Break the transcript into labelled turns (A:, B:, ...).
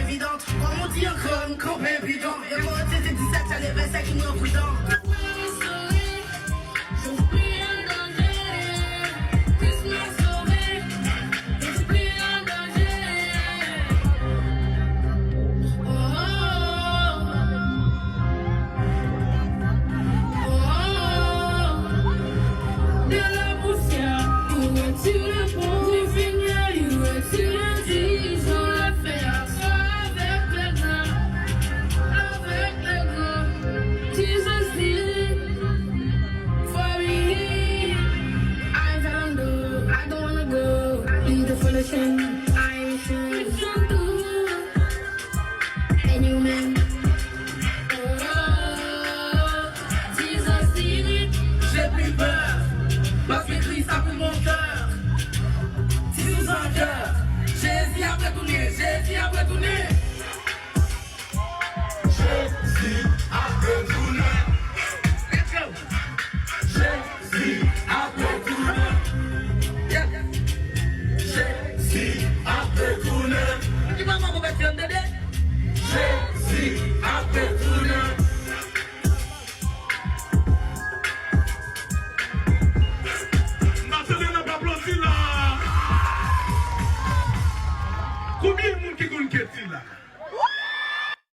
A: évidente. Quand on dit encore, une camp évident. Et moi, c'était 17, j'allais 25 qui m'ont prudent. J'ai plus peur, parce que Christ a pris mon cœur. Si nous en cœur, Jésus a retourné, Jésus a retourné.
B: Jésus a retourné.
A: Let's go.
B: Jésus a retourné.
A: Yeah.
B: Jésus a retourné.
A: Tu vas m'en remettre un bébé?
B: Jésus a retourné.